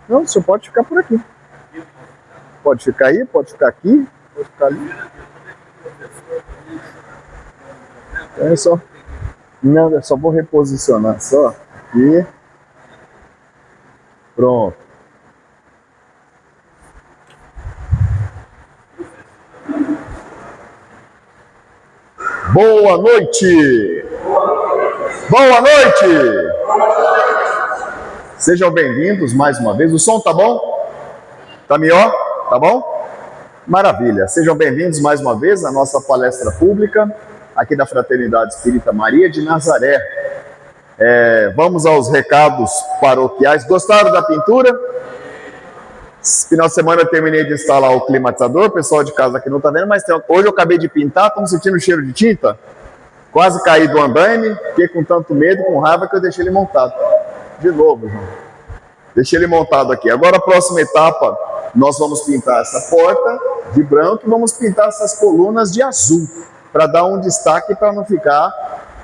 Não, o senhor pode ficar por aqui. Pode ficar aí, pode ficar aqui, pode ficar ali. É só. Não, eu só vou reposicionar só aqui. Pronto. Boa noite! Boa noite! Sejam bem-vindos mais uma vez. O som tá bom? Tá melhor? Tá bom? Maravilha. Sejam bem-vindos mais uma vez à nossa palestra pública aqui da Fraternidade Espírita Maria de Nazaré. Vamos aos recados paroquiais. Gostaram da pintura? Esse final de semana eu terminei de instalar o climatizador. O pessoal de casa aqui não está vendo, mas hoje eu acabei de pintar. Estão sentindo o cheiro de tinta? Quase caí do andaime. Fiquei com tanto medo, com raiva, que eu deixei ele montado. De novo, João. Deixei ele montado aqui. Agora a próxima etapa, nós vamos pintar essa porta de branco e vamos pintar essas colunas de azul, para dar um destaque, para não ficar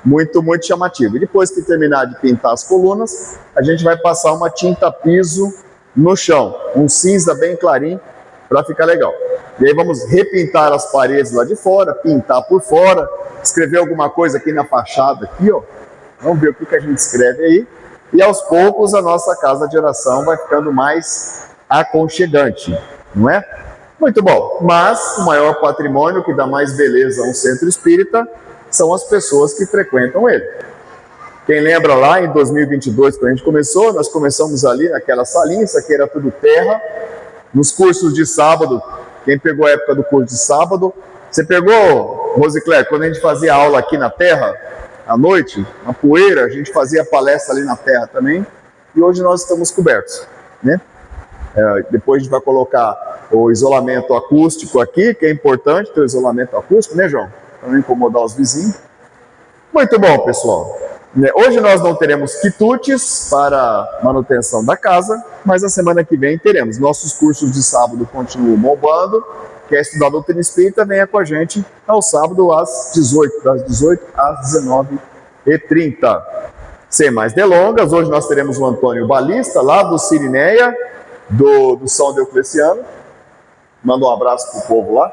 muito chamativo. E depois que terminar de pintar as colunas, a gente vai passar uma tinta piso no chão, um cinza bem clarinho, para ficar legal. E aí vamos repintar as paredes lá de fora, pintar por fora, escrever alguma coisa aqui na fachada, aqui, ó. Vamos ver o que a gente escreve aí. E aos poucos a nossa casa de oração vai ficando mais aconchegante, não é? Muito bom, mas o maior patrimônio que dá mais beleza a um centro espírita são as pessoas que frequentam ele. Quem lembra lá em 2022, quando a gente começou, nós começamos ali naquela salinha, isso aqui era tudo terra. Nos cursos de sábado, quem pegou a época do curso de sábado, você pegou, Rosicler, quando a gente fazia aula aqui na terra, à noite, na poeira, a gente fazia palestra ali na terra também, e hoje nós estamos cobertos, né? Depois a gente vai colocar o isolamento acústico aqui, que é importante ter o isolamento acústico, né, João? Para não incomodar os vizinhos. Muito bom, pessoal. Hoje nós não teremos quitutes para manutenção da casa, mas a semana que vem teremos. Nossos cursos de sábado continuam bombando. Quer estudar doutrina espírita, venha com a gente ao sábado às 18, das 18 às 19h30. Sem mais delongas, hoje nós teremos o Antônio Balista, lá do Sirineia, do São Diocleciano. Manda um abraço para o povo lá.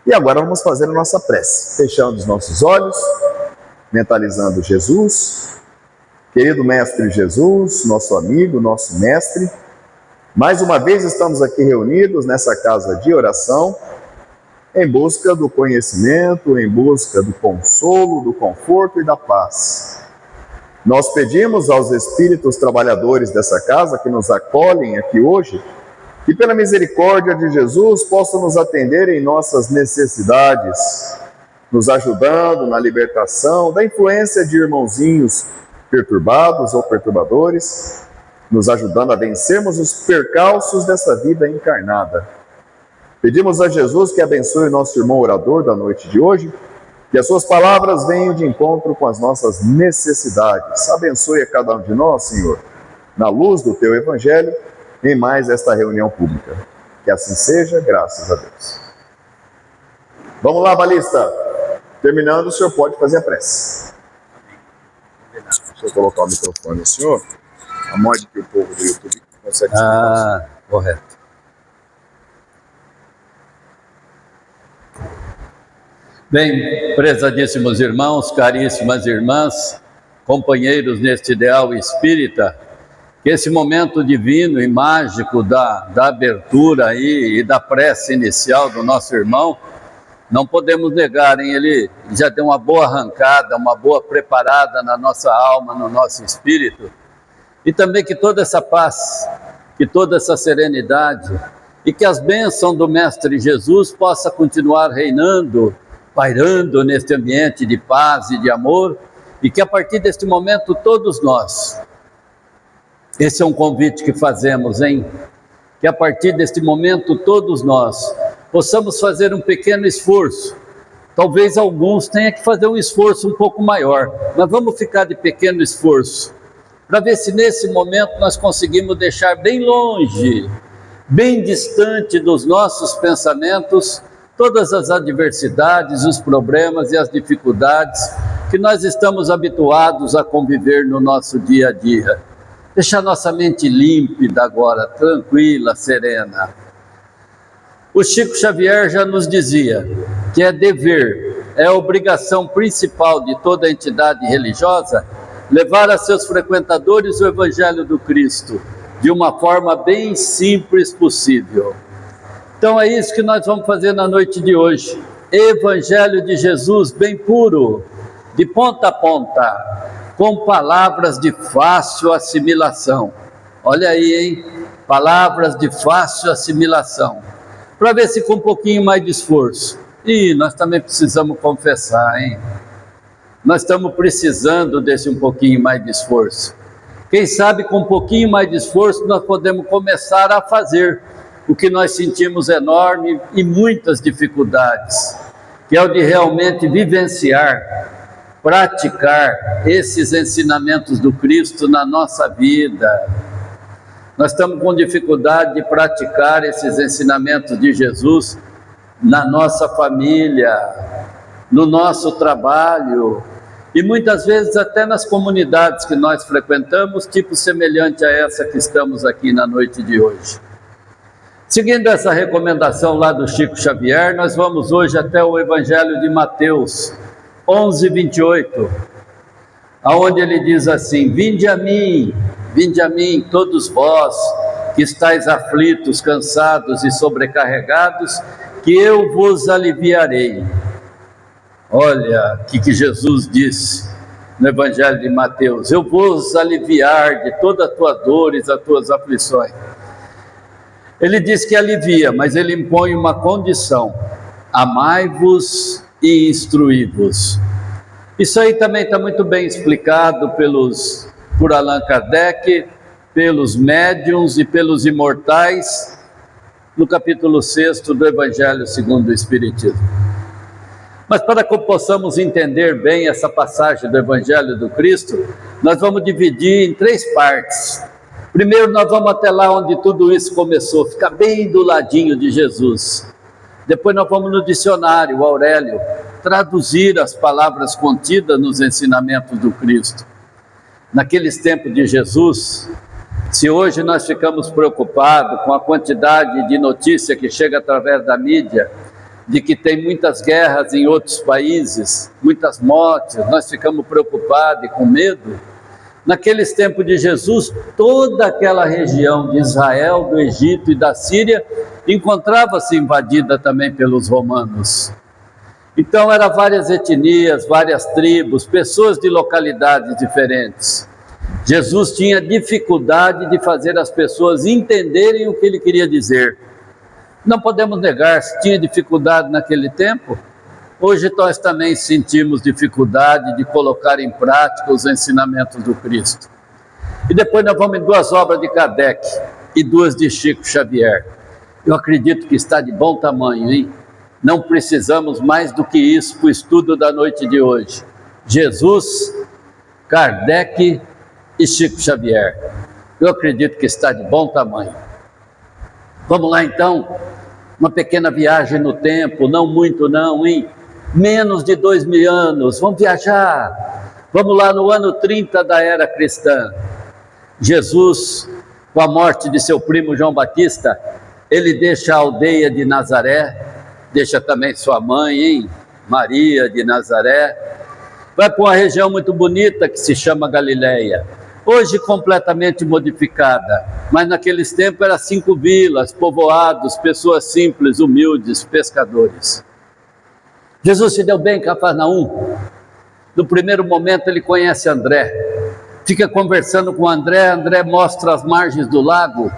E agora vamos fazer a nossa prece, fechando os nossos olhos, mentalizando Jesus, querido Mestre Jesus, nosso amigo, nosso Mestre. Mais uma vez estamos aqui reunidos nessa casa de oração, em busca do conhecimento, em busca do consolo, do conforto e da paz. Nós pedimos aos espíritos trabalhadores dessa casa que nos acolhem aqui hoje, que pela misericórdia de Jesus possam nos atender em nossas necessidades, nos ajudando na libertação da influência de irmãozinhos perturbados ou perturbadores, nos ajudando a vencermos os percalços dessa vida encarnada. Pedimos a Jesus que abençoe o nosso irmão orador da noite de hoje, que as suas palavras venham de encontro com as nossas necessidades. Abençoe a cada um de nós, Senhor, na luz do teu Evangelho, em mais esta reunião pública. Que assim seja, graças a Deus. Vamos lá, Balista. Terminando, o senhor pode fazer a prece. Deixa eu colocar o microfone ao senhor, a modo que o povo do YouTube consegue escutar. Correto. Bem, prezadíssimos irmãos, caríssimas irmãs, companheiros neste ideal espírita, que esse momento divino e mágico da abertura aí, e da prece inicial do nosso irmão, não podemos negar, hein? Ele já deu uma boa arrancada, uma boa preparada na nossa alma, no nosso espírito, e também que toda essa paz, que toda essa serenidade, e que as bênçãos do Mestre Jesus possa continuar reinando, pairando neste ambiente de paz e de amor, e que a partir deste momento todos nós, esse é um convite que fazemos, hein? Que a partir deste momento todos nós possamos fazer um pequeno esforço. Talvez alguns tenham que fazer um esforço um pouco maior, mas vamos ficar de pequeno esforço, para ver se nesse momento nós conseguimos deixar bem longe, bem distante dos nossos pensamentos, todas as adversidades, os problemas e as dificuldades que nós estamos habituados a conviver no nosso dia a dia. deixar nossa mente límpida agora, tranquila, serena. O Chico Xavier já nos dizia que é dever, é obrigação principal de toda entidade religiosa levar a seus frequentadores o Evangelho do Cristo de uma forma bem simples possível. Então é isso que nós vamos fazer na noite de hoje. Evangelho de Jesus bem puro, de ponta a ponta, com palavras de fácil assimilação. Olha aí, hein? Palavras de fácil assimilação. Para ver se com um pouquinho mais de esforço. E nós também precisamos confessar, hein? Nós estamos precisando desse um pouquinho mais de esforço. Quem sabe com um pouquinho mais de esforço nós podemos começar a fazer o que nós sentimos enorme e muitas dificuldades, que é o de realmente vivenciar, praticar esses ensinamentos do Cristo na nossa vida. Nós estamos com dificuldade de praticar esses ensinamentos de Jesus na nossa família, no nosso trabalho, e muitas vezes até nas comunidades que nós frequentamos, tipo semelhante a essa que estamos aqui na noite de hoje. Seguindo essa recomendação lá do Chico Xavier, nós vamos hoje até o Evangelho de Mateus 11:28, aonde ele diz assim: vinde a mim, todos vós que estáis aflitos, cansados e sobrecarregados, que eu vos aliviarei. Olha o que Jesus disse no Evangelho de Mateus: eu vos aliviar de todas as tuas dores, as tuas aflições. Ele diz que alivia, mas ele impõe uma condição: amai-vos e instruí-vos. Isso aí também está muito bem explicado por Allan Kardec, pelos médiuns e pelos imortais, no capítulo 6 do Evangelho segundo o Espiritismo. Mas para que possamos entender bem essa passagem do Evangelho do Cristo, nós vamos dividir em 3 partes. Primeiro nós vamos até lá onde tudo isso começou, ficar bem do ladinho de Jesus. Depois nós vamos no dicionário, o Aurélio, traduzir as palavras contidas nos ensinamentos do Cristo. Naqueles tempos de Jesus, se hoje nós ficamos preocupados com a quantidade de notícia que chega através da mídia, de que tem muitas guerras em outros países, muitas mortes, nós ficamos preocupados e com medo. Naqueles tempos de Jesus, toda aquela região de Israel, do Egito e da Síria encontrava-se invadida também pelos romanos. Então eram várias etnias, várias tribos, pessoas de localidades diferentes. Jesus tinha dificuldade de fazer as pessoas entenderem o que ele queria dizer. Não podemos negar, se tinha dificuldade naquele tempo, hoje nós também sentimos dificuldade de colocar em prática os ensinamentos do Cristo. E depois nós vamos em 2 obras de Kardec e 2 de Chico Xavier. Eu acredito que está de bom tamanho, hein? Não precisamos mais do que isso para o estudo da noite de hoje. Jesus, Kardec e Chico Xavier. Eu acredito que está de bom tamanho. Vamos lá então, uma pequena viagem no tempo, não muito não, hein? Menos de 2000 anos, vamos viajar. Vamos lá no ano 30 da era cristã. Jesus, com a morte de seu primo João Batista, ele deixa a aldeia de Nazaré, deixa também sua mãe, hein? Maria de Nazaré, vai para uma região muito bonita que se chama Galileia, hoje completamente modificada, mas naqueles tempos eram 5 vilas, povoados, pessoas simples, humildes, pescadores. Jesus se deu bem em Cafarnaum. No primeiro momento ele conhece André, fica conversando com André. André mostra as margens do lago,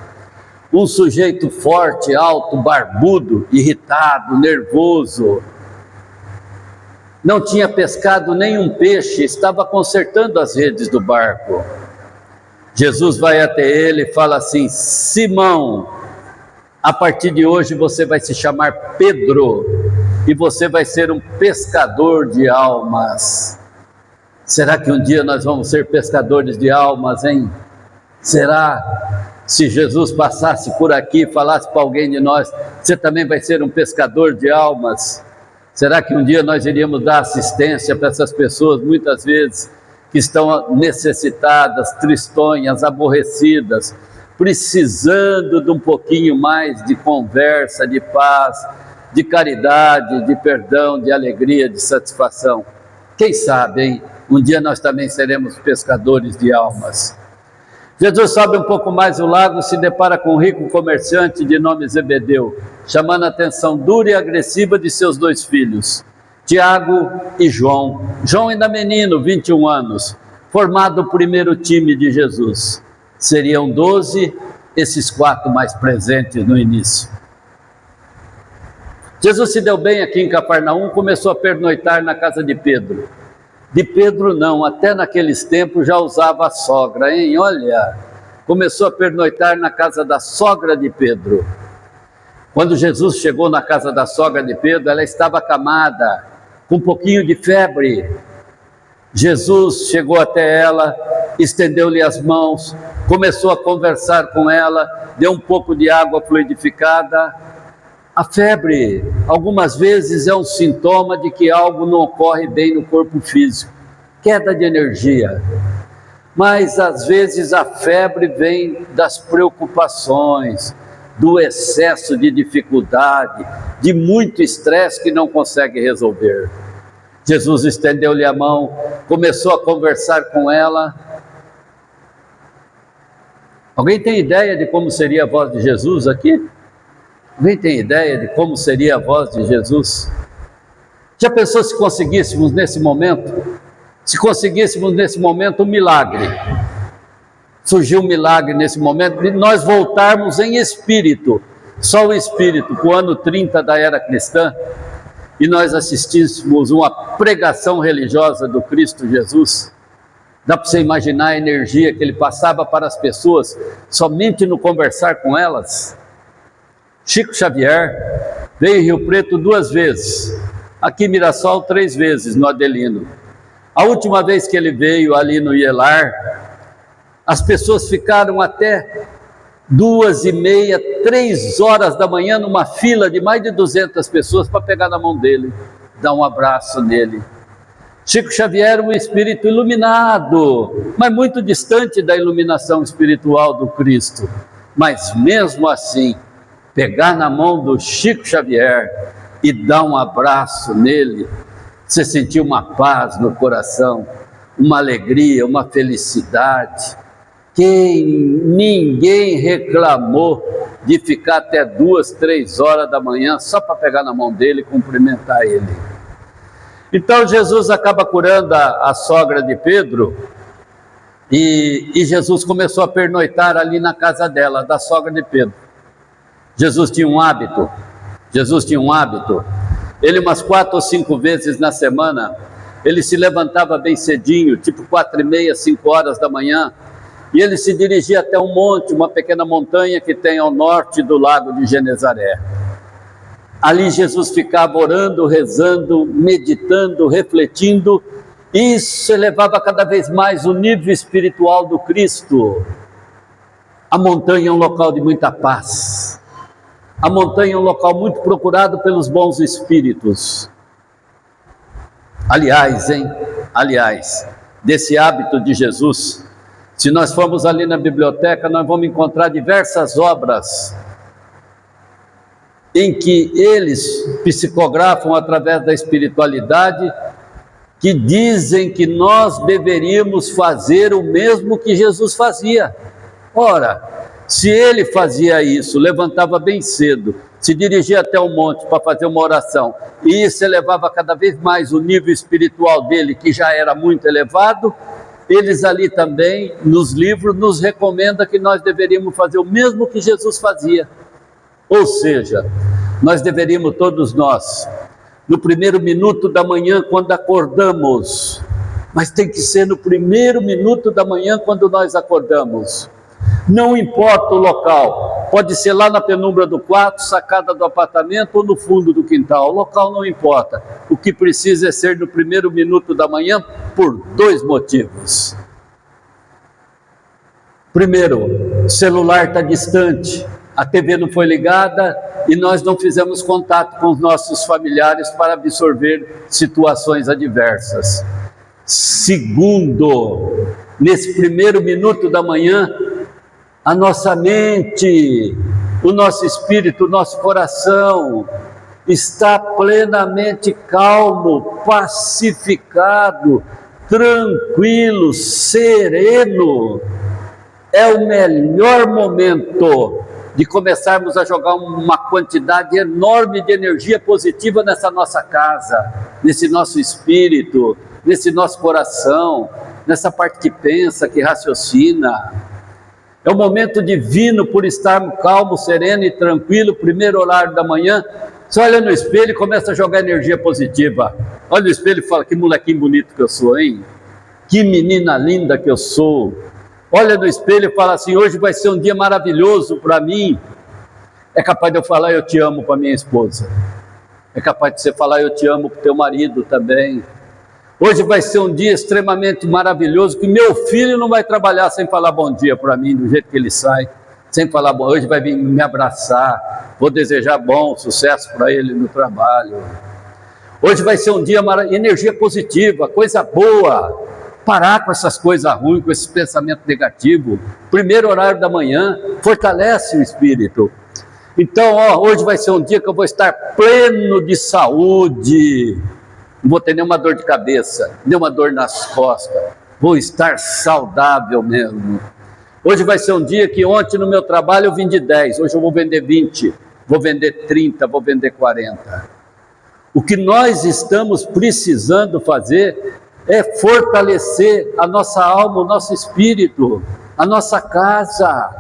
um sujeito forte, alto, barbudo, irritado, nervoso. Não tinha pescado nenhum peixe, estava consertando as redes do barco. Jesus vai até ele e fala assim: Simão, a partir de hoje você vai se chamar Pedro, e você vai ser um pescador de almas. Será que um dia nós vamos ser pescadores de almas, hein? Será? Se Jesus passasse por aqui e falasse para alguém de nós: você também vai ser um pescador de almas? Será que um dia nós iríamos dar assistência para essas pessoas, muitas vezes que estão necessitadas, tristonhas, aborrecidas, precisando de um pouquinho mais de conversa, de paz, de caridade, de perdão, de alegria, de satisfação. Quem sabe, hein? Um dia nós também seremos pescadores de almas. Jesus sobe um pouco mais o lago, se depara com um rico comerciante de nome Zebedeu, chamando a atenção dura e agressiva de seus 2 filhos, Tiago e João. João ainda menino, 21 anos, formado o primeiro time de Jesus. Seriam 12, esses 4 mais presentes no início. Jesus se deu bem aqui em Cafarnaum, começou a pernoitar na casa de Pedro. De Pedro não, até naqueles tempos já usava a sogra, hein? Olha, começou a pernoitar na casa da sogra de Pedro. Quando Jesus chegou na casa da sogra de Pedro, ela estava acamada, com um pouquinho de febre. Jesus chegou até ela, estendeu-lhe as mãos, começou a conversar com ela, deu um pouco de água fluidificada. A febre, algumas vezes, é um sintoma de que algo não ocorre bem no corpo físico, queda de energia. Mas, às vezes, a febre vem das preocupações, do excesso de dificuldade, de muito estresse que não consegue resolver. Jesus estendeu-lhe a mão, começou a conversar com ela. Alguém tem ideia de como seria a voz de Jesus aqui? Alguém tem ideia de como seria a voz de Jesus? Já pensou se conseguíssemos nesse momento? Se conseguíssemos nesse momento um milagre. Surgiu um milagre nesse momento de nós voltarmos em espírito, só o espírito, para o ano 30 da era cristã, e nós assistíssemos uma pregação religiosa do Cristo Jesus. Dá para você imaginar a energia que ele passava para as pessoas, somente no conversar com elas? Chico Xavier veio em Rio Preto 2 vezes, aqui em Mirassol 3 vezes, no Adelino. A última vez que ele veio ali no Ielar, as pessoas ficaram até 2h30, 3 horas da manhã, numa fila de mais de 200 pessoas para pegar na mão dele, dar um abraço nele. Chico Xavier era um espírito iluminado, mas muito distante da iluminação espiritual do Cristo. Mas mesmo assim, pegar na mão do Chico Xavier e dar um abraço nele, você sentiu uma paz no coração, uma alegria, uma felicidade. Ninguém reclamou de ficar até 2, 3 horas da manhã só para pegar na mão dele e cumprimentar ele. Então Jesus acaba curando a sogra de Pedro e Jesus começou a pernoitar ali na casa dela, da sogra de Pedro. Jesus tinha um hábito, ele umas 4 ou 5 vezes na semana, ele se levantava bem cedinho, tipo 4h30, 5 horas da manhã, e ele se dirigia até um monte, uma pequena montanha que tem ao norte do lago de Genezaré. Ali Jesus ficava orando, rezando, meditando, refletindo, e isso elevava cada vez mais o nível espiritual do Cristo. A montanha é um local de muita paz. A montanha é um local muito procurado pelos bons espíritos. Aliás, desse hábito de Jesus, se nós formos ali na biblioteca, nós vamos encontrar diversas obras em que eles psicografam através da espiritualidade, que dizem que nós deveríamos fazer o mesmo que Jesus fazia. Ora, se ele fazia isso, levantava bem cedo, se dirigia até o monte para fazer uma oração, e isso elevava cada vez mais o nível espiritual dele, que já era muito elevado, eles ali também, nos livros, nos recomendam que nós deveríamos fazer o mesmo que Jesus fazia. Ou seja, nós deveríamos todos nós, no primeiro minuto da manhã, quando acordamos, mas tem que ser no primeiro minuto da manhã quando nós acordamos. Não importa o local, pode ser lá na penumbra do quarto, sacada do apartamento ou no fundo do quintal, o local não importa. O que precisa é ser no primeiro minuto da manhã por 2 motivos. Primeiro, o celular está distante, a TV não foi ligada e nós não fizemos contato com os nossos familiares para absorver situações adversas. segundo, nesse primeiro minuto da manhã, a nossa mente, o nosso espírito, o nosso coração está plenamente calmo, pacificado, tranquilo, sereno. É o melhor momento de começarmos a jogar uma quantidade enorme de energia positiva nessa nossa casa, nesse nosso espírito, nesse nosso coração, nessa parte que pensa, que raciocina. É um momento divino por estarmos calmo, sereno e tranquilo, primeiro horário da manhã. Você olha no espelho e começa a jogar energia positiva. Olha no espelho e fala: que molequinho bonito que eu sou, hein? Que menina linda que eu sou. Olha no espelho e fala assim: hoje vai ser um dia maravilhoso para mim. É capaz de eu falar eu te amo para minha esposa. É capaz de você falar eu te amo para o teu marido também. Hoje vai ser um dia extremamente maravilhoso, que meu filho não vai trabalhar sem falar bom dia para mim, do jeito que ele sai, sem falar bom. Hoje vai vir me abraçar, vou desejar bom sucesso para ele no trabalho. Hoje vai ser um dia energia positiva, coisa boa. Parar com essas coisas ruins, com esse pensamento negativo. Primeiro horário da manhã, fortalece o espírito. Então, hoje vai ser um dia que eu vou estar pleno de saúde. Não vou ter nenhuma dor de cabeça, nenhuma dor nas costas. Vou estar saudável mesmo. Hoje vai ser um dia que ontem no meu trabalho eu vendi 10, hoje eu vou vender 20, vou vender 30, vou vender 40. O que nós estamos precisando fazer é fortalecer a nossa alma, o nosso espírito, a nossa casa.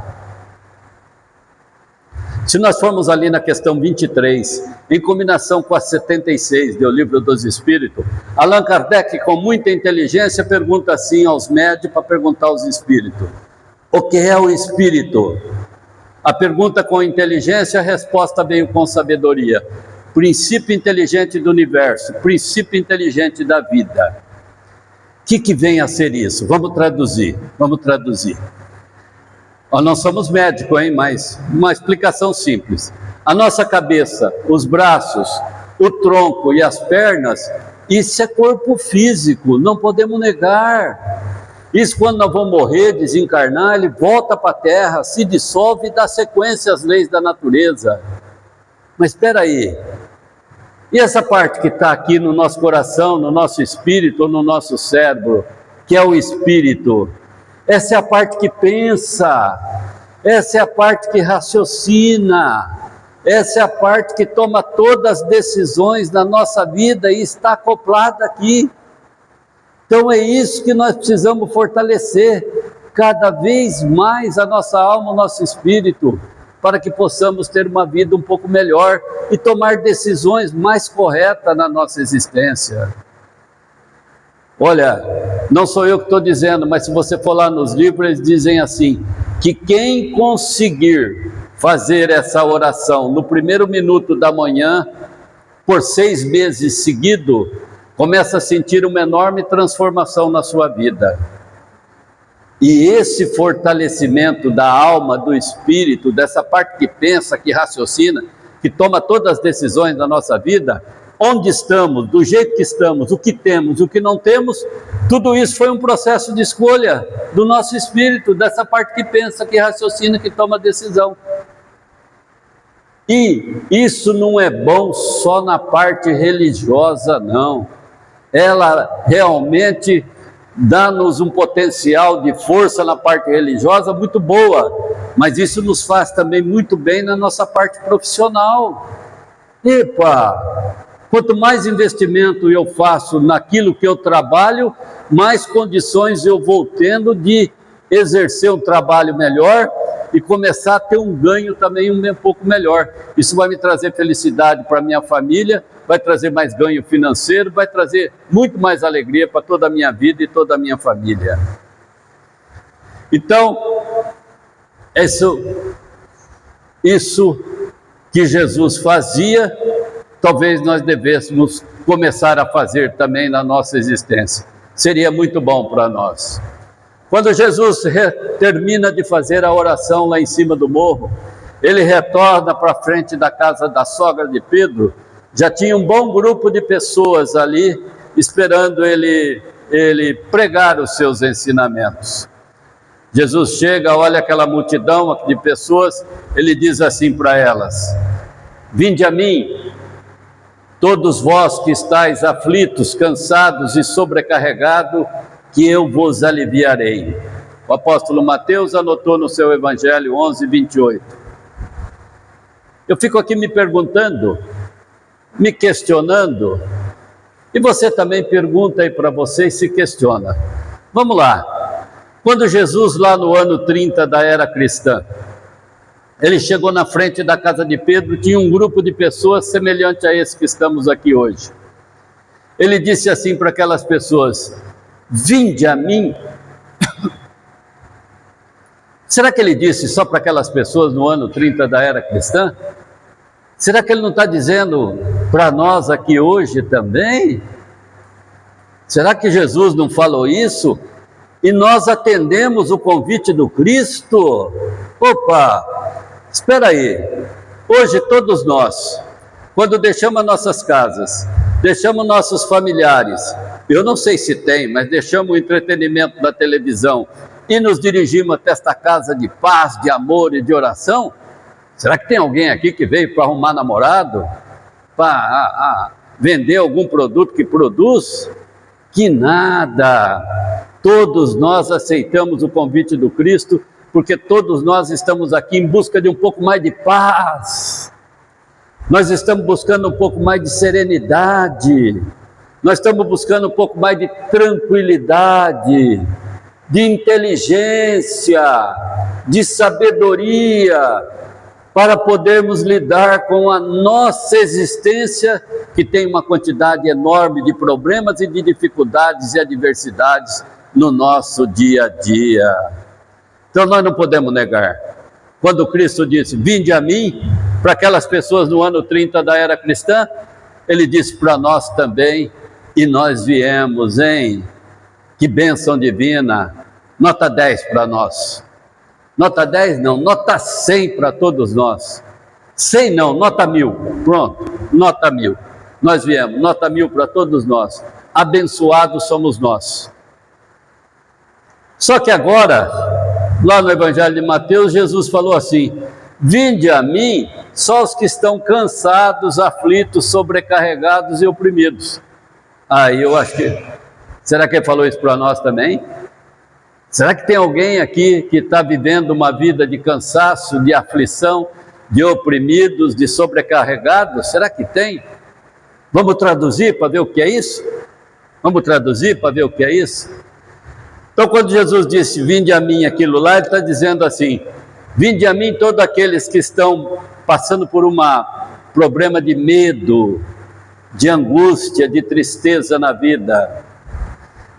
Se nós formos ali na questão 23, em combinação com a 76 do Livro dos Espíritos, Allan Kardec, com muita inteligência, pergunta assim aos médios para perguntar aos espíritos: o que é o espírito? A pergunta com inteligência, a resposta veio com sabedoria. Princípio inteligente do universo, princípio inteligente da vida. O que vem a ser isso? Vamos traduzir. Nós não somos médicos, hein? Mas uma explicação simples. A nossa cabeça, os braços, o tronco e as pernas, isso é corpo físico, não podemos negar. Isso, quando nós vamos morrer, desencarnar, ele volta para a terra, se dissolve e dá sequência às leis da natureza. Mas espera aí, e essa parte que está aqui no nosso coração, no nosso espírito ou no nosso cérebro, que é o espírito? Essa é a parte que pensa, essa é a parte que raciocina, essa é a parte que toma todas as decisões da nossa vida e está acoplada aqui. Então é isso que nós precisamos fortalecer cada vez mais a nossa alma, o nosso espírito, para que possamos ter uma vida um pouco melhor e tomar decisões mais corretas na nossa existência. Olha, não sou eu que estou dizendo, mas se você for lá nos livros, eles dizem assim, que quem conseguir fazer essa oração no primeiro minuto da manhã, por 6 meses seguidos, começa a sentir uma enorme transformação na sua vida. E esse fortalecimento da alma, do espírito, dessa parte que pensa, que raciocina, que toma todas as decisões da nossa vida, onde estamos, do jeito que estamos, o que temos, o que não temos, tudo isso foi um processo de escolha do nosso espírito, dessa parte que pensa, que raciocina, que toma decisão. E isso não é bom só na parte religiosa, não. Ela realmente dá-nos um potencial de força na parte religiosa muito boa, mas isso nos faz também muito bem na nossa parte profissional. Epa! Quanto mais investimento eu faço naquilo que eu trabalho, mais condições eu vou tendo de exercer um trabalho melhor e começar a ter um ganho também um pouco melhor. Isso vai me trazer felicidade para a minha família, vai trazer mais ganho financeiro, vai trazer muito mais alegria para toda a minha vida e toda a minha família. Então, isso que Jesus fazia, talvez nós devêssemos começar a fazer também na nossa existência. Seria muito bom para nós. Quando Jesus termina de fazer a oração lá em cima do morro, ele retorna para frente da casa da sogra de Pedro. Já tinha um bom grupo de pessoas ali esperando ele ele pregar os seus ensinamentos. Jesus chega, olha aquela multidão de pessoas, ele diz assim para elas: vinde a mim, todos vós que estáis aflitos, cansados e sobrecarregados, que eu vos aliviarei. O apóstolo Mateus anotou no seu Evangelho 11:28. Eu fico aqui me perguntando, me questionando, e você também pergunta aí para você e se questiona. Vamos lá. Quando Jesus, lá no ano 30 da era cristã, ele chegou na frente da casa de Pedro, tinha um grupo de pessoas semelhante a esse que estamos aqui hoje. Ele disse assim para aquelas pessoas: vinde a mim. Será que ele disse só para aquelas pessoas no ano 30 da era cristã? Será que ele não está dizendo para nós aqui hoje também? Será que Jesus não falou isso? E nós atendemos o convite do Cristo? Opa, espera aí. Hoje todos nós, quando deixamos as nossas casas, deixamos nossos familiares, eu não sei se tem, mas deixamos o entretenimento da televisão e nos dirigimos até esta casa de paz, de amor e de oração, será que tem alguém aqui que veio para arrumar namorado? Para vender algum produto que produz? Que nada! Todos nós aceitamos o convite do Cristo, porque todos nós estamos aqui em busca de um pouco mais de paz. Nós estamos buscando um pouco mais de serenidade. Nós estamos buscando um pouco mais de tranquilidade, de inteligência, de sabedoria, para podermos lidar com a nossa existência, que tem uma quantidade enorme de problemas e de dificuldades e adversidades no nosso dia a dia. Então nós não podemos negar. Quando Cristo disse, vinde a mim, para aquelas pessoas no ano 30 da era cristã, ele disse para nós também, e nós viemos, hein? Que bênção divina! Nota 10 para nós. Nota 10 não, nota 100 para todos nós. 100 não, nota 1000. Pronto, nota 1000. Nós viemos, nota 1000 para todos nós. Abençoados somos nós. Só que agora, lá no Evangelho de Mateus, Jesus falou assim, vinde a mim só os que estão cansados, aflitos, sobrecarregados e oprimidos. Aí eu acho que, será que ele falou isso para nós também? Será que tem alguém aqui que está vivendo uma vida de cansaço, de aflição, de oprimidos, de sobrecarregados? Será que tem? Vamos traduzir para ver o que é isso? Vamos traduzir para ver o que é isso? Então, quando Jesus disse, vinde a mim, aquilo lá, ele está dizendo assim, vinde a mim todos aqueles que estão passando por um problema de medo, de angústia, de tristeza na vida.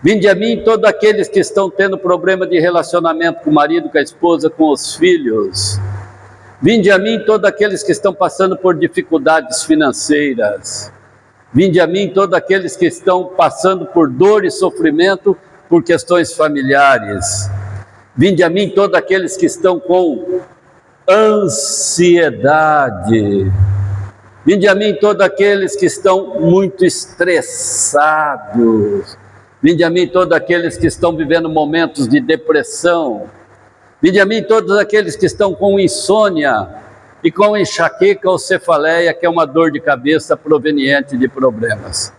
Vinde a mim todos aqueles que estão tendo problema de relacionamento com o marido, com a esposa, com os filhos. Vinde a mim todos aqueles que estão passando por dificuldades financeiras. Vinde a mim todos aqueles que estão passando por dor e sofrimento por questões familiares. Vinde a mim todos aqueles que estão com ansiedade. Vinde a mim todos aqueles que estão muito estressados. Vinde a mim todos aqueles que estão vivendo momentos de depressão. Vinde a mim todos aqueles que estão com insônia e com enxaqueca ou cefaleia, que é uma dor de cabeça proveniente de problemas.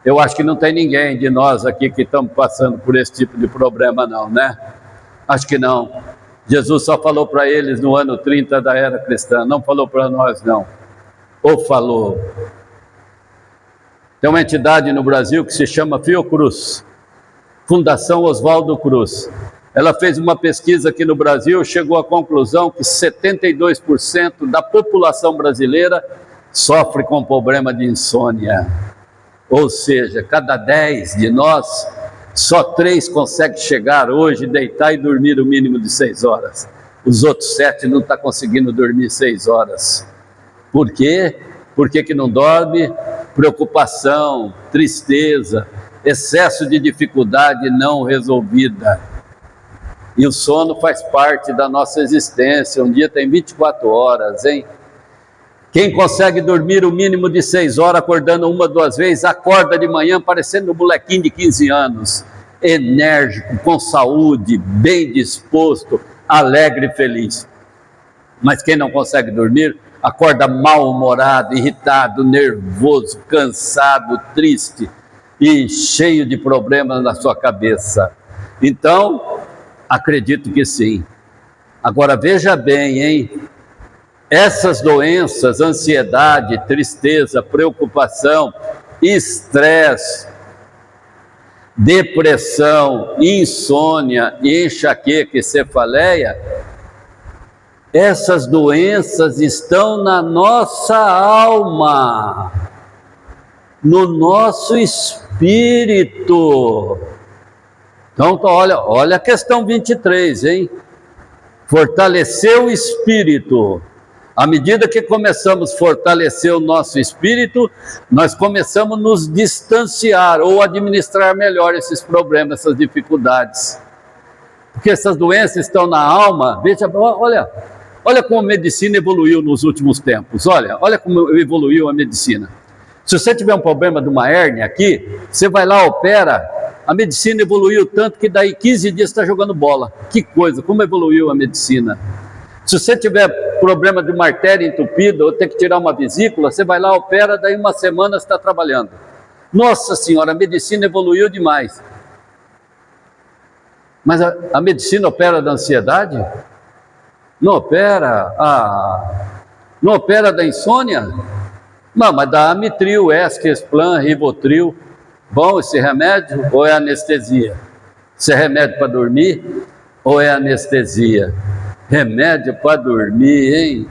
Eu acho que não tem ninguém de nós aqui que estamos passando por esse tipo de problema não, né? Acho que não. Jesus só falou para eles no ano 30 da era cristã, não falou para nós não. Ou falou. Tem uma entidade no Brasil que se chama Fiocruz, Fundação Oswaldo Cruz. Ela fez uma pesquisa aqui no Brasil, chegou à conclusão que 72% da população brasileira sofre com problema de insônia. Ou seja, cada 10 de nós, só 3 conseguem chegar hoje, deitar e dormir o mínimo de 6 horas. Os outros 7 não estão conseguindo dormir 6 horas. Por quê? Por que não dorme? Preocupação, tristeza, excesso de dificuldade não resolvida. E o sono faz parte da nossa existência. Um dia tem 24 horas, hein? Quem consegue dormir o mínimo de 6 horas, acordando 1, 2 vezes, acorda de manhã parecendo um molequinho de 15 anos, enérgico, com saúde, bem disposto, alegre e feliz. Mas quem não consegue dormir, acorda mal-humorado, irritado, nervoso, cansado, triste e cheio de problemas na sua cabeça. Então, acredito que sim. Agora veja bem, hein? Essas doenças, ansiedade, tristeza, preocupação, estresse, depressão, insônia, enxaqueca e cefaleia, essas doenças estão na nossa alma, no nosso espírito. Então, olha a questão 23, hein? Fortalecer o espírito. À medida que começamos a fortalecer o nosso espírito, nós começamos a nos distanciar ou administrar melhor esses problemas, essas dificuldades. Porque essas doenças estão na alma. Veja, olha como a medicina evoluiu nos últimos tempos. Olha como evoluiu a medicina. Se você tiver um problema de uma hérnia aqui, você vai lá, opera. A medicina evoluiu tanto que daí 15 dias você está jogando bola. Que coisa, como evoluiu a medicina. Se você tiver problema de uma artéria entupida ou ter que tirar uma vesícula, você vai lá, opera, daí 1 semana você está trabalhando. Nossa Senhora, a medicina evoluiu demais. Mas a medicina opera da ansiedade? Não opera? Não opera da insônia? Não, mas dá Amitril, Esquesplan, Rivotril. Bom esse remédio ou é anestesia? Esse é remédio para dormir ou é anestesia? Remédio para dormir, hein?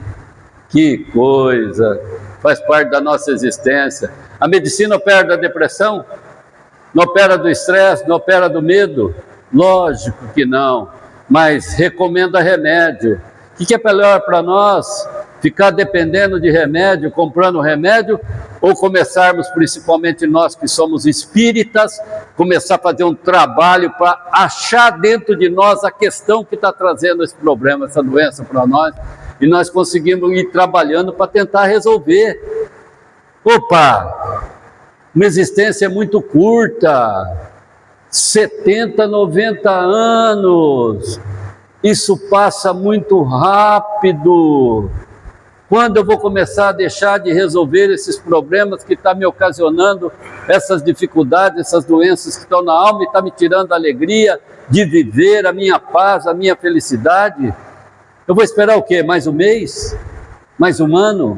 Que coisa! Faz parte da nossa existência. A medicina opera da depressão? Não opera do estresse? Não opera do medo? Lógico que não, mas recomenda remédio. O que é melhor para nós? Ficar dependendo de remédio, comprando remédio, ou começarmos, principalmente nós que somos espíritas, começar a fazer um trabalho para achar dentro de nós a questão que está trazendo esse problema, essa doença para nós, e nós conseguimos ir trabalhando para tentar resolver. Opa, uma existência muito curta, 70, 90 anos, isso passa muito rápido. Quando eu vou começar a deixar de resolver esses problemas que estão me ocasionando essas dificuldades, essas doenças que estão na alma e estão me tirando a alegria de viver, a minha paz, a minha felicidade? Eu vou esperar o quê? Mais um mês? Mais um ano?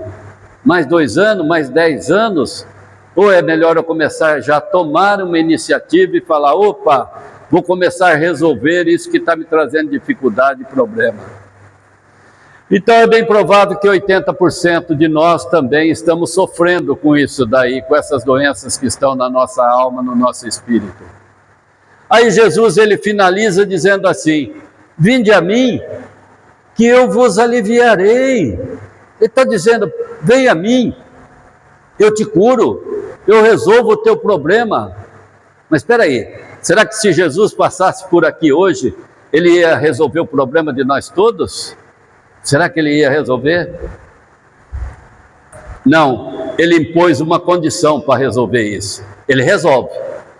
Mais 2 anos? Mais 10 anos? Ou é melhor eu começar já a tomar uma iniciativa e falar, opa, vou começar a resolver isso que está me trazendo dificuldade e problema. Então é bem provável que 80% de nós também estamos sofrendo com isso daí, com essas doenças que estão na nossa alma, no nosso espírito. Aí Jesus, ele finaliza dizendo assim, vinde a mim, que eu vos aliviarei. Ele está dizendo, vem a mim, eu te curo, eu resolvo o teu problema. Mas espera aí, será que se Jesus passasse por aqui hoje, ele ia resolver o problema de nós todos? Será que ele ia resolver? Não, ele impôs uma condição para resolver isso. Ele resolve,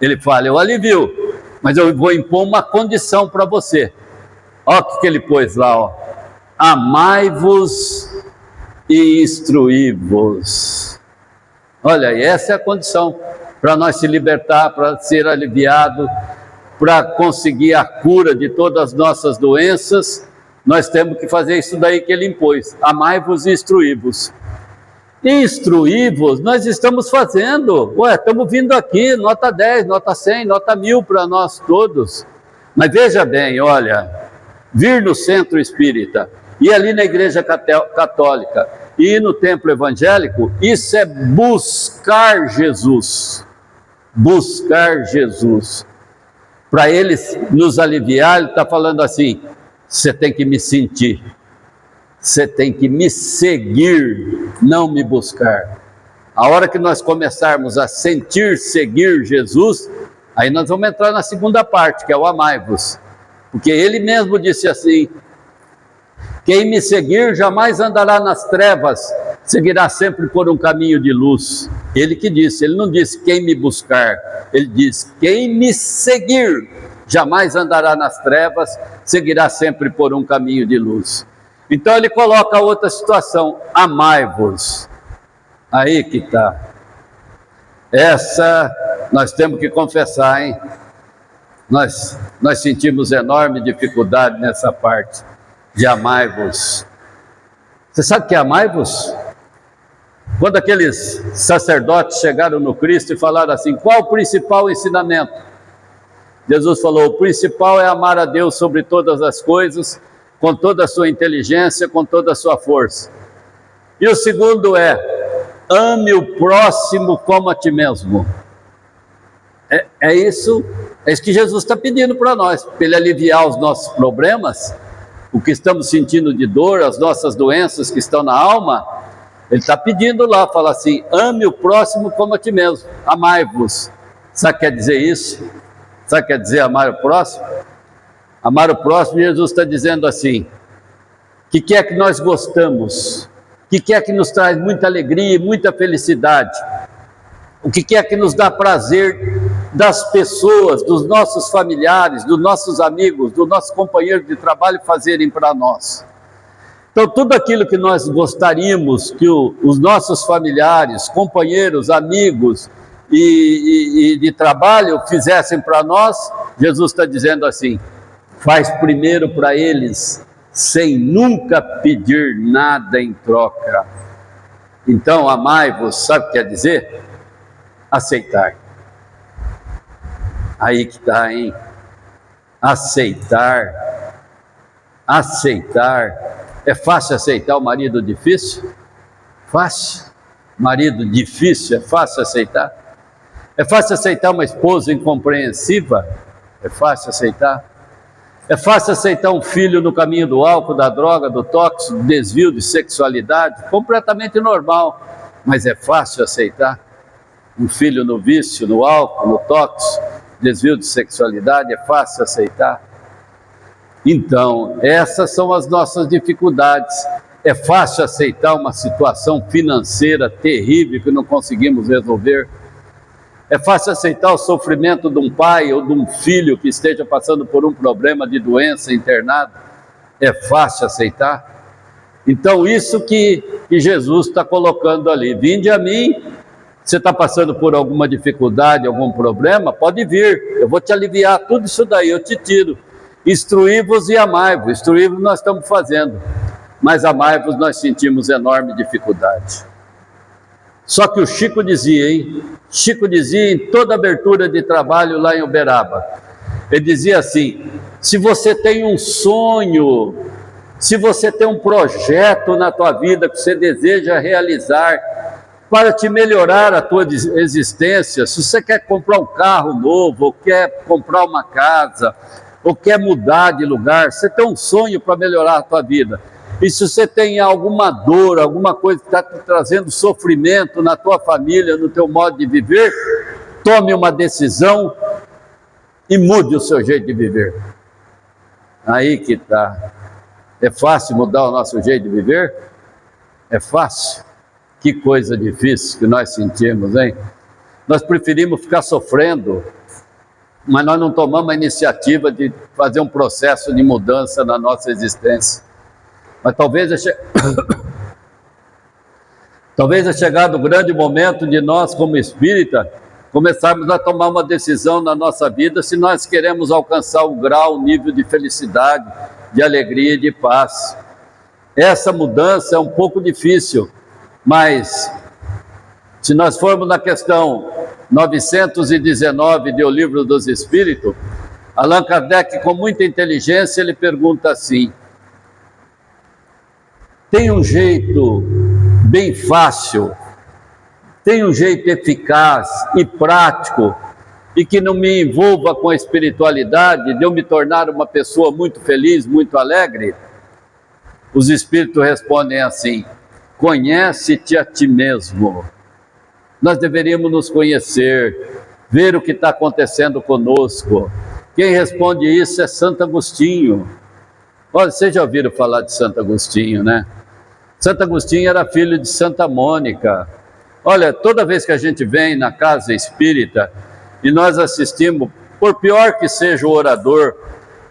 ele fala, eu alivio, mas eu vou impor uma condição para você. Olha o que ele pôs lá, ó. Amai-vos e instruí-vos. Olha, essa é a condição para nós se libertar, para ser aliviado, para conseguir a cura de todas as nossas doenças. Nós temos que fazer isso daí que ele impôs, amai-vos e instruí-vos. Instruí-vos, nós estamos fazendo, estamos vindo aqui, nota 10, nota 100, nota 1000 para nós todos. Mas veja bem, olha, vir no centro espírita, ir ali na igreja católica, e ir no templo evangélico, isso é buscar Jesus. Buscar Jesus. Para ele nos aliviar, ele está falando assim, você tem que me sentir, você tem que me seguir, não me buscar. A hora que nós começarmos a sentir, seguir Jesus, aí nós vamos entrar na segunda parte, que é o amai-vos. Porque ele mesmo disse assim, quem me seguir jamais andará nas trevas, seguirá sempre por um caminho de luz. Ele que disse, ele não disse quem me buscar, ele disse quem me seguir jamais andará nas trevas, seguirá sempre por um caminho de luz. Então ele coloca outra situação, amai-vos. Aí que está. Essa nós temos que confessar, hein? Nós sentimos enorme dificuldade nessa parte de amai-vos. Você sabe o que é amai-vos? Quando aqueles sacerdotes chegaram no Cristo e falaram assim, qual o principal ensinamento? Jesus falou, o principal é amar a Deus sobre todas as coisas, com toda a sua inteligência, com toda a sua força. E o segundo é, ame o próximo como a ti mesmo. É isso que Jesus está pedindo para nós, para Ele aliviar os nossos problemas, o que estamos sentindo de dor, as nossas doenças que estão na alma. Ele está pedindo lá, fala assim, ame o próximo como a ti mesmo, amai-vos. Sabe o que quer dizer isso? Sabe o que quer dizer amar o próximo? Amar o próximo, Jesus está dizendo assim, o que é que nós gostamos? O que é que nos traz muita alegria e muita felicidade? O que é que nos dá prazer das pessoas, dos nossos familiares, dos nossos amigos, dos nossos companheiros de trabalho fazerem para nós? Então, tudo aquilo que nós gostaríamos que os nossos familiares, companheiros, amigos e de trabalho fizessem para nós, Jesus está dizendo assim, faz primeiro para eles, sem nunca pedir nada em troca. Então, amai-vos, sabe o que quer dizer? Aceitar. Aí que está, hein? Aceitar. É fácil aceitar o marido difícil? Fácil. Marido difícil, é fácil aceitar? É fácil aceitar uma esposa incompreensiva? É fácil aceitar? É fácil aceitar um filho no caminho do álcool, da droga, do tóxico, do desvio de sexualidade? Completamente normal, mas é fácil aceitar? Um filho no vício, no álcool, no tóxico, desvio de sexualidade, é fácil aceitar? Então, essas são as nossas dificuldades. É fácil aceitar uma situação financeira terrível que não conseguimos resolver? É fácil aceitar o sofrimento de um pai ou de um filho que esteja passando por um problema de doença internado? É fácil aceitar? Então, isso que Jesus está colocando ali. Vinde a mim, você está passando por alguma dificuldade, algum problema? Pode vir, eu vou te aliviar tudo isso daí, eu te tiro. Instruí-vos e amai-vos. Instruí-vos nós estamos fazendo, mas amai-vos nós sentimos enorme dificuldade. Só que o Chico dizia, hein? Chico dizia em toda abertura de trabalho lá em Uberaba, ele dizia assim, se você tem um sonho, se você tem um projeto na tua vida que você deseja realizar, para te melhorar a tua existência, se você quer comprar um carro novo, ou quer comprar uma casa, ou quer mudar de lugar, você tem um sonho para melhorar a tua vida. E se você tem alguma dor, alguma coisa que está te trazendo sofrimento na tua família, no teu modo de viver, tome uma decisão e mude o seu jeito de viver. Aí que está. É fácil mudar o nosso jeito de viver? É fácil? Que coisa difícil que nós sentimos, hein? Nós preferimos ficar sofrendo, mas nós não tomamos a iniciativa de fazer um processo de mudança na nossa existência. Mas talvez é chegado o grande momento de nós, como espírita, começarmos a tomar uma decisão na nossa vida se nós queremos alcançar o grau, o nível de felicidade, de alegria e de paz. Essa mudança é um pouco difícil, mas se nós formos na questão 919 de O Livro dos Espíritos, Allan Kardec, com muita inteligência, ele pergunta assim, tem um jeito bem fácil, tem um jeito eficaz e prático e que não me envolva com a espiritualidade, de eu me tornar uma pessoa muito feliz, muito alegre? Os espíritos respondem assim, conhece-te a ti mesmo. Nós deveríamos nos conhecer, ver o que está acontecendo conosco. Quem responde isso é Santo Agostinho. Olha, vocês já ouviram falar de Santo Agostinho, né? Santo Agostinho era filho de Santa Mônica. Olha, toda vez que a gente vem na casa espírita e nós assistimos, por pior que seja o orador,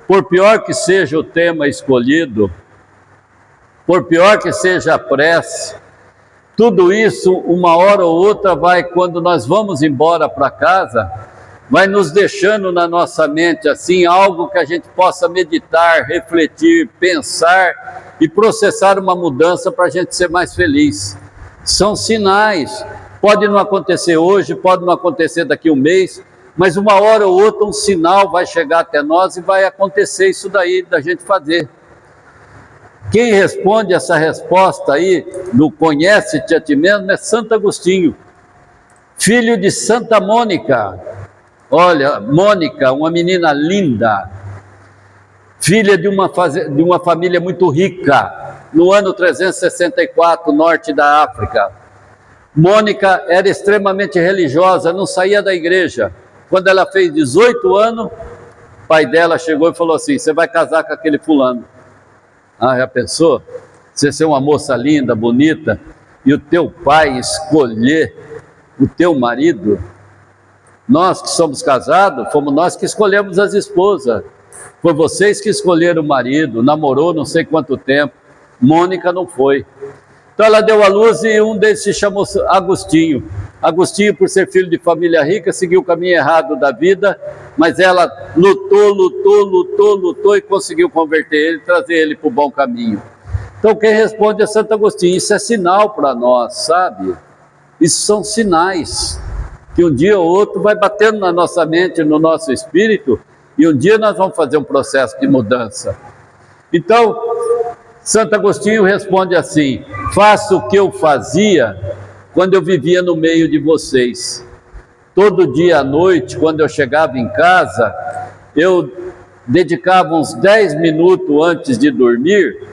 por pior que seja o tema escolhido, por pior que seja a prece, tudo isso, uma hora ou outra, vai, quando nós vamos embora para casa, vai nos deixando na nossa mente, assim, algo que a gente possa meditar, refletir, pensar e processar uma mudança para a gente ser mais feliz. São sinais, pode não acontecer hoje, pode não acontecer daqui a um mês, mas uma hora ou outra um sinal vai chegar até nós e vai acontecer isso daí, da gente fazer. Quem responde essa resposta aí, no conhece-te a ti mesmo, é Santo Agostinho, filho de Santa Mônica. Olha, Mônica, uma menina linda, filha de uma família muito rica, no ano 364, norte da África. Mônica era extremamente religiosa, não saía da igreja. Quando ela fez 18 anos, o pai dela chegou e falou assim: você vai casar com aquele fulano. Ah, já pensou? Você ser uma moça linda, bonita, e o teu pai escolher o teu marido? Nós que somos casados, fomos nós que escolhemos as esposas. Foi vocês que escolheram o marido, namorou não sei quanto tempo. Mônica não foi. Então ela deu à luz e um deles se chamou Agostinho. Agostinho, por ser filho de família rica, seguiu o caminho errado da vida, mas ela lutou e conseguiu converter ele, trazer ele para o bom caminho. Então quem responde é Santo Agostinho. Isso é sinal para nós, sabe? Isso são sinais que um dia ou outro vai batendo na nossa mente, no nosso espírito, e um dia nós vamos fazer um processo de mudança. Então, Santo Agostinho responde assim: faço o que eu fazia quando eu vivia no meio de vocês. Todo dia à noite, quando eu chegava em casa, eu dedicava uns 10 minutos antes de dormir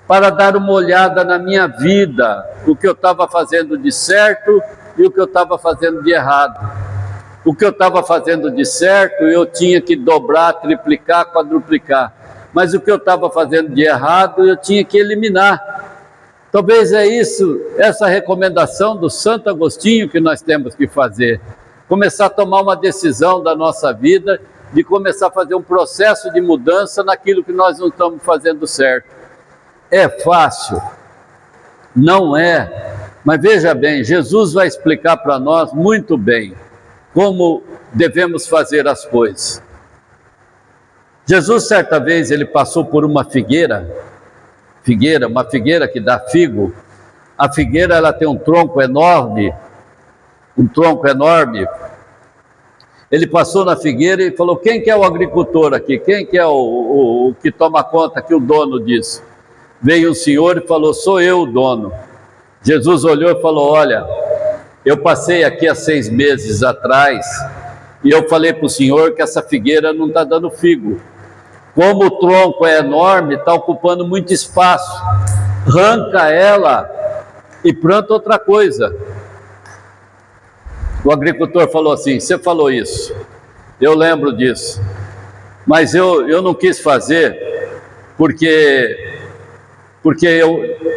para dar uma olhada na minha vida, o que eu estava fazendo de certo e o que eu estava fazendo de errado. O que eu estava fazendo de certo, eu tinha que dobrar, triplicar, quadruplicar. Mas o que eu estava fazendo de errado, eu tinha que eliminar. Talvez é isso, essa recomendação do Santo Agostinho que nós temos que fazer. Começar a tomar uma decisão da nossa vida, de começar a fazer um processo de mudança naquilo que nós não estamos fazendo certo. É fácil? Não é. Mas veja bem, Jesus vai explicar para nós muito bem como devemos fazer as coisas. Jesus, certa vez, ele passou por uma figueira, uma figueira que dá figo. A figueira, ela tem um tronco enorme, Ele passou na figueira e falou: quem que é o agricultor aqui? Quem que é o que toma conta aqui, o dono disso? Veio um senhor e falou: sou eu o dono. Jesus olhou e falou: olha, eu passei aqui há 6 meses atrás e eu falei para o senhor que essa figueira não está dando figo. Como o tronco é enorme, está ocupando muito espaço. Arranca ela e planta outra coisa. O agricultor falou assim: você falou isso, eu lembro disso, mas eu não quis fazer porque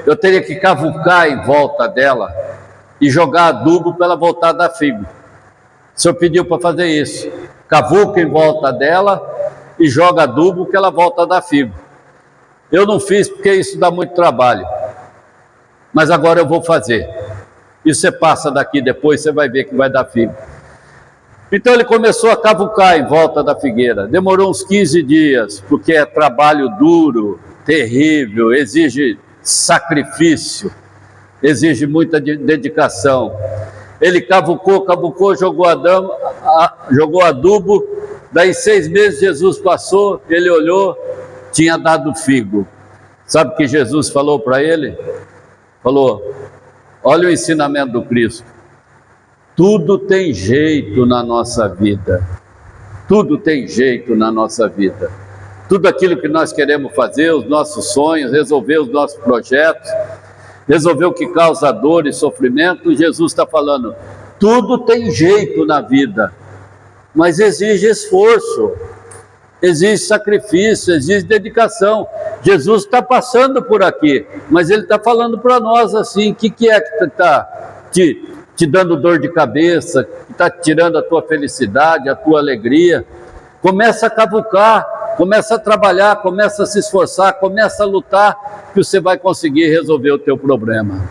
eu teria que cavucar em volta dela e jogar adubo para ela voltar a dar figo. O senhor pediu para fazer isso, cavuca em volta dela e joga adubo que ela volta a dar figo. Eu não fiz porque isso dá muito trabalho, mas agora eu vou fazer. E você passa daqui depois, você vai ver que vai dar figo. Então ele começou a cavucar em volta da figueira. Demorou uns 15 dias, porque é trabalho duro, terrível, exige sacrifício, exige muita dedicação. Ele cavucou, jogou adubo. Daí 6 meses Jesus passou, ele olhou, tinha dado figo. Sabe o que Jesus falou para ele? Falou: olha o ensinamento do Cristo. Tudo tem jeito na nossa vida. Tudo tem jeito na nossa vida. Tudo aquilo que nós queremos fazer, os nossos sonhos, resolver os nossos projetos, resolver o que causa dor e sofrimento, Jesus está falando: tudo tem jeito na vida, mas exige esforço. exige sacrifício, exige dedicação. Jesus está passando por aqui, mas Ele está falando para nós assim, o que é que está te dando dor de cabeça, que está tirando a tua felicidade, a tua alegria? Começa a cavucar, começa a trabalhar, começa a se esforçar, começa a lutar, que você vai conseguir resolver o teu problema.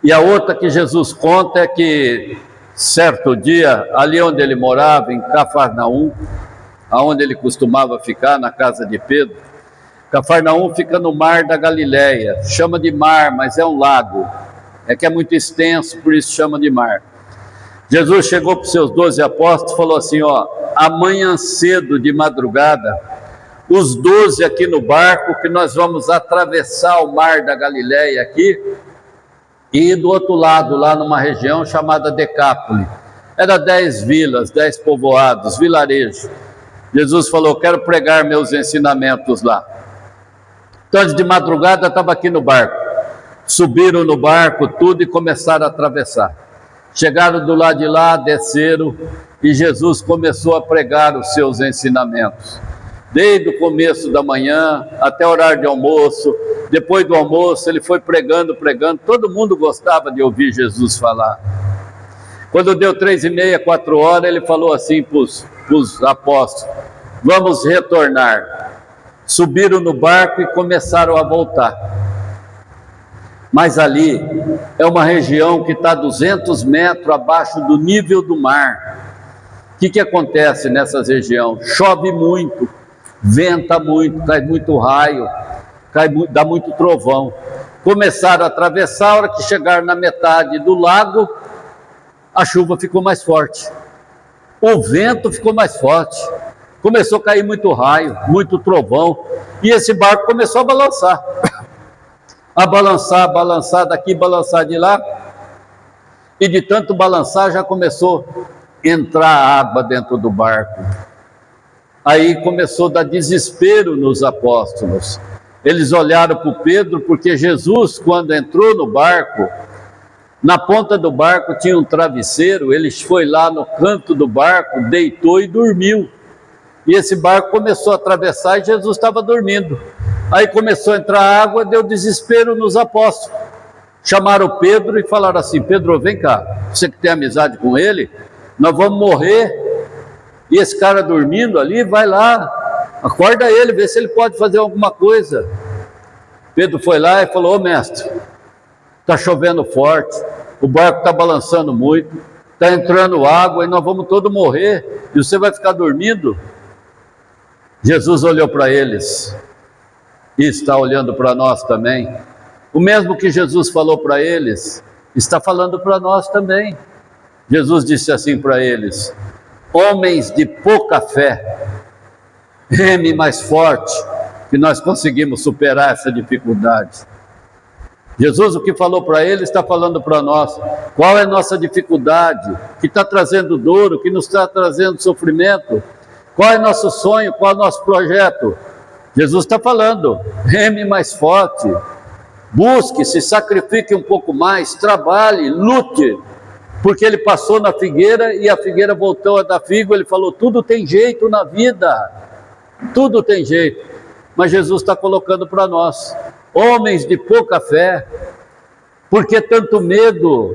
E a outra que Jesus conta é que, certo dia, ali onde ele morava, em Cafarnaum, aonde ele costumava ficar, na casa de Pedro, Cafarnaum fica no mar da Galileia, chama de mar, mas é um lago, é que é muito extenso, por isso chama de mar. Jesus chegou para os seus 12 apóstolos e falou assim, amanhã cedo de madrugada, os 12 aqui no barco, que nós vamos atravessar o mar da Galileia aqui, e do outro lado, lá numa região chamada Decápole, era 10 vilas, 10 povoados, vilarejos. Jesus falou, quero pregar meus ensinamentos lá. Então, de madrugada, estava aqui no barco. Subiram no barco, tudo, e começaram a atravessar. Chegaram do lado de lá, desceram, e Jesus começou a pregar os seus ensinamentos. Desde o começo da manhã, até o horário de almoço. Depois do almoço, ele foi pregando, todo mundo gostava de ouvir Jesus falar. Quando deu 3h30, 4 horas, ele falou assim para os apóstolos, vamos retornar. Subiram no barco e começaram a voltar. Mas ali é uma região que está 200 metros abaixo do nível do mar. O que acontece nessa região? Chove muito, venta muito, cai muito raio, dá muito trovão. Começaram a atravessar, a hora que chegaram na metade do lago, a chuva ficou mais forte, o vento ficou mais forte, começou a cair muito raio, muito trovão, e esse barco começou a balançar, balançar daqui, balançar de lá, e de tanto balançar já começou a entrar água dentro do barco. Aí começou a dar desespero nos apóstolos. Eles olharam para o Pedro, porque Jesus, quando entrou no barco, na ponta do barco tinha um travesseiro, ele foi lá no canto do barco, deitou e dormiu. E esse barco começou a atravessar e Jesus estava dormindo. Aí começou a entrar água, deu desespero nos apóstolos. Chamaram Pedro e falaram assim, Pedro, vem cá, você que tem amizade com ele, nós vamos morrer, e esse cara dormindo ali, vai lá, acorda ele, vê se ele pode fazer alguma coisa. Pedro foi lá e falou, mestre, está chovendo forte, o barco está balançando muito, está entrando água e nós vamos todos morrer, e você vai ficar dormindo? Jesus olhou para eles, e está olhando para nós também. O mesmo que Jesus falou para eles, está falando para nós também. Jesus disse assim para eles, homens de pouca fé, reme mais forte, que nós conseguimos superar essa dificuldade. Jesus, o que falou para eles, está falando para nós. Qual é a nossa dificuldade, que está trazendo dor, que nos está trazendo sofrimento? Qual é nosso sonho, qual é o nosso projeto? Jesus está falando, reme mais forte, busque, se sacrifique um pouco mais, trabalhe, lute, porque ele passou na figueira e a figueira voltou a dar figo. Ele falou, tudo tem jeito na vida, tudo tem jeito. Mas Jesus está colocando para nós, homens de pouca fé, por que tanto medo?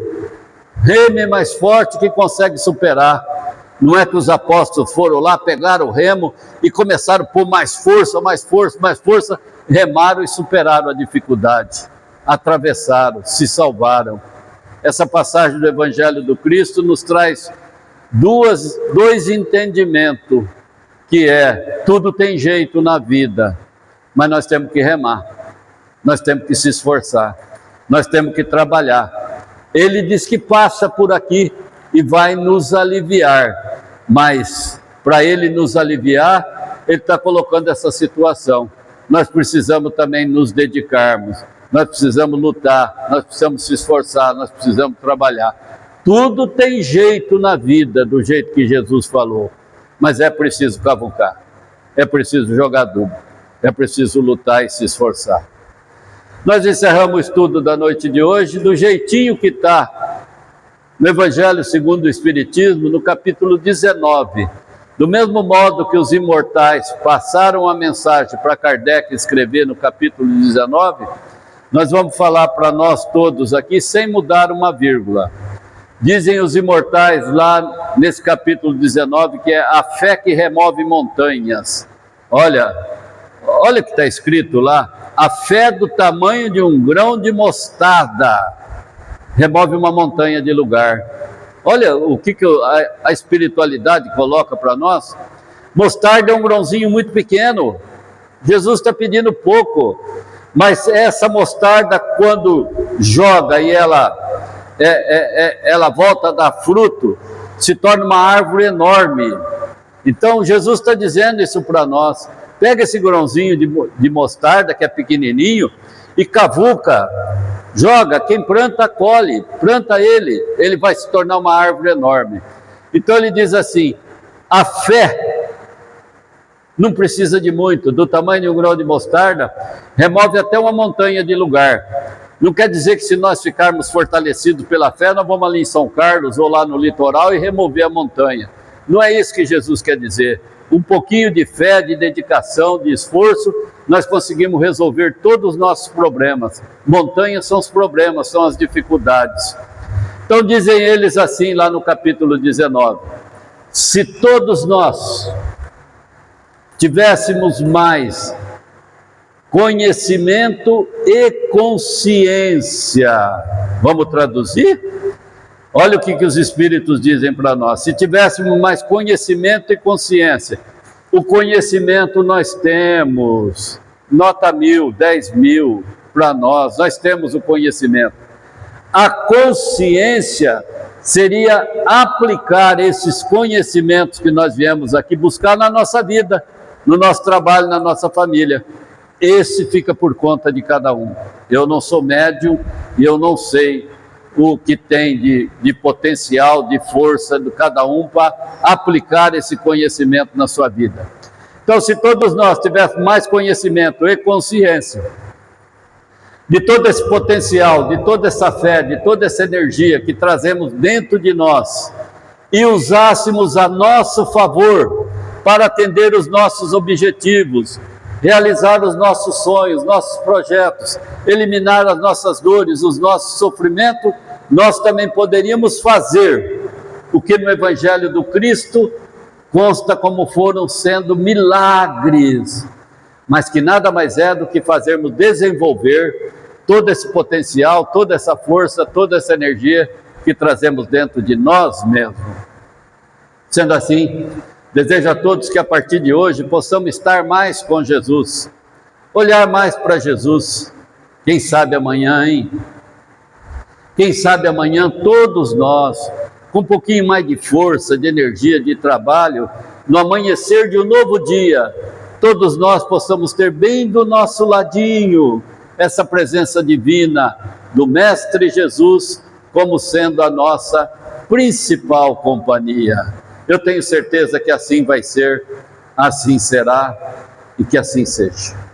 Reme mais forte que consegue superar. Não é que os apóstolos foram lá, pegaram o remo e começaram a pôr mais força, remaram e superaram a dificuldade, atravessaram, se salvaram. Essa passagem do Evangelho do Cristo nos traz dois entendimentos, que é, tudo tem jeito na vida, mas nós temos que remar, nós temos que se esforçar, nós temos que trabalhar. Ele diz que passa por aqui e vai nos aliviar, mas para ele nos aliviar, ele está colocando essa situação. Nós precisamos também nos dedicarmos, nós precisamos lutar, nós precisamos se esforçar, nós precisamos trabalhar. Tudo tem jeito na vida, do jeito que Jesus falou, mas é preciso cavucar, é preciso jogar adubo, é preciso lutar e se esforçar. Nós encerramos o estudo da noite de hoje do jeitinho que está no Evangelho segundo o Espiritismo, no capítulo 19, Do mesmo modo que os imortais passaram a mensagem para Kardec escrever no capítulo 19, nós vamos falar para nós todos aqui sem mudar uma vírgula. Dizem os imortais lá nesse capítulo 19 que é a fé que remove montanhas. Olha o que está escrito lá: a fé do tamanho de um grão de mostarda remove uma montanha de lugar. Olha o que a espiritualidade coloca para nós. Mostarda é um grãozinho muito pequeno, Jesus está pedindo pouco, mas essa mostarda, quando joga e ela volta a dar fruto, se torna uma árvore enorme. Então Jesus está dizendo isso para nós. Pega esse grãozinho de mostarda, que é pequenininho, e cavuca, joga, quem planta, colhe, planta ele vai se tornar uma árvore enorme. Então ele diz assim: a fé não precisa de muito, do tamanho de um grão de mostarda, remove até uma montanha de lugar. Não quer dizer que se nós ficarmos fortalecidos pela fé, nós vamos ali em São Carlos ou lá no litoral e remover a montanha. Não é isso que Jesus quer dizer. Um pouquinho de fé, de dedicação, de esforço, nós conseguimos resolver todos os nossos problemas. Montanhas são os problemas, são as dificuldades. Então dizem eles assim lá no capítulo 19: se todos nós tivéssemos mais conhecimento e consciência, vamos traduzir? Olha o que os Espíritos dizem para nós: se tivéssemos mais conhecimento e consciência. O conhecimento nós temos, nota 1000, 10.000 para nós temos o conhecimento. A consciência seria aplicar esses conhecimentos que nós viemos aqui buscar na nossa vida, no nosso trabalho, na nossa família. Esse fica por conta de cada um. Eu não sou médium e eu não sei o que tem de potencial, de força de cada um para aplicar esse conhecimento na sua vida. Então, se todos nós tivéssemos mais conhecimento e consciência de todo esse potencial, de toda essa fé, de toda essa energia que trazemos dentro de nós e usássemos a nosso favor para atender os nossos objetivos, realizar os nossos sonhos, nossos projetos, eliminar as nossas dores, os nossos sofrimentos, nós também poderíamos fazer o que no Evangelho do Cristo consta como foram sendo milagres, mas que nada mais é do que fazermos desenvolver todo esse potencial, toda essa força, toda essa energia que trazemos dentro de nós mesmos. Sendo assim, desejo a todos que a partir de hoje possamos estar mais com Jesus, olhar mais para Jesus. Quem sabe amanhã, hein? Quem sabe amanhã todos nós, com um pouquinho mais de força, de energia, de trabalho, no amanhecer de um novo dia, todos nós possamos ter bem do nosso ladinho essa presença divina do Mestre Jesus como sendo a nossa principal companhia. Eu tenho certeza que assim vai ser, assim será e que assim seja.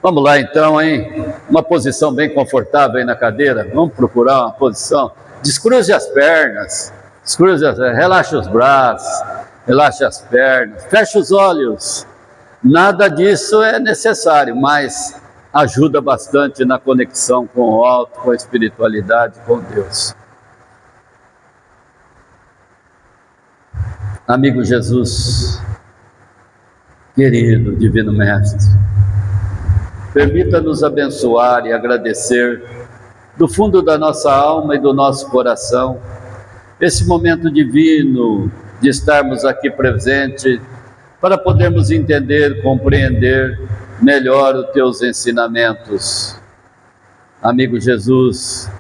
Vamos lá então, hein? Uma posição bem confortável aí na cadeira. Vamos procurar uma posição. Descruze as pernas, relaxa os braços, relaxa as pernas, fecha os olhos. Nada disso é necessário, mas ajuda bastante na conexão com o alto, com a espiritualidade, com Deus. Amigo Jesus, querido Divino Mestre, permita-nos abençoar e agradecer do fundo da nossa alma e do nosso coração esse momento divino de estarmos aqui presentes para podermos entender, compreender melhor os teus ensinamentos. Amigo Jesus,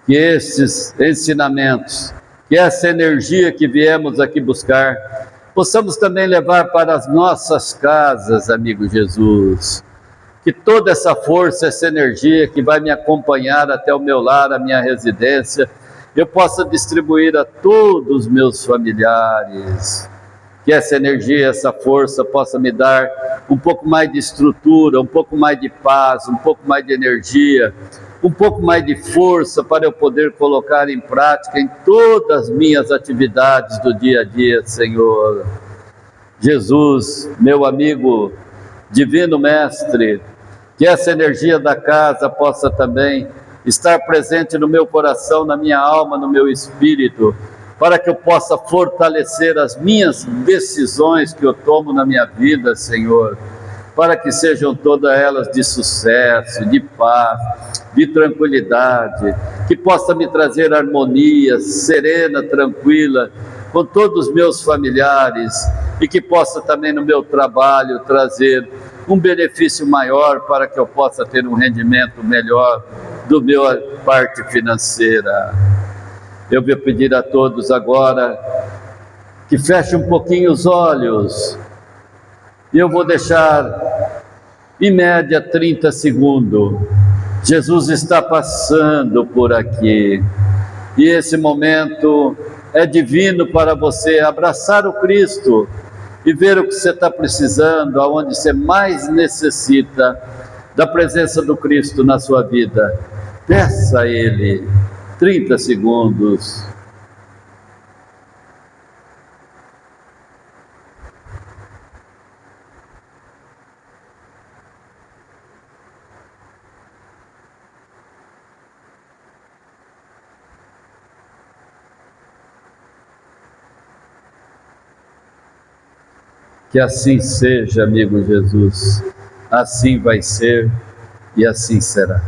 que esses ensinamentos, que essa energia que viemos aqui buscar, possamos também levar para as nossas casas, amigo Jesus. Que toda essa força, essa energia que vai me acompanhar até o meu lar, a minha residência, eu possa distribuir a todos os meus familiares. Que essa energia, essa força possa me dar um pouco mais de estrutura, um pouco mais de paz, um pouco mais de energia, um pouco mais de força para eu poder colocar em prática em todas as minhas atividades do dia a dia, Senhor. Jesus, meu amigo, Divino Mestre, que essa energia da casa possa também estar presente no meu coração, na minha alma, no meu espírito, para que eu possa fortalecer as minhas decisões que eu tomo na minha vida, Senhor, para que sejam todas elas de sucesso, de paz, de tranquilidade, que possa me trazer harmonia, serena, tranquila, com todos os meus familiares, e que possa também no meu trabalho trazer um benefício maior para que eu possa ter um rendimento melhor do meu parte financeira. Eu vou pedir a todos agora que fechem um pouquinho os olhos. Eu vou deixar, em média, 30 segundos. Jesus está passando por aqui. E esse momento é divino para você abraçar o Cristo e ver o que você está precisando, aonde você mais necessita da presença do Cristo na sua vida. Peça a Ele. 30 segundos. Que assim seja, amigo Jesus, assim vai ser e assim será.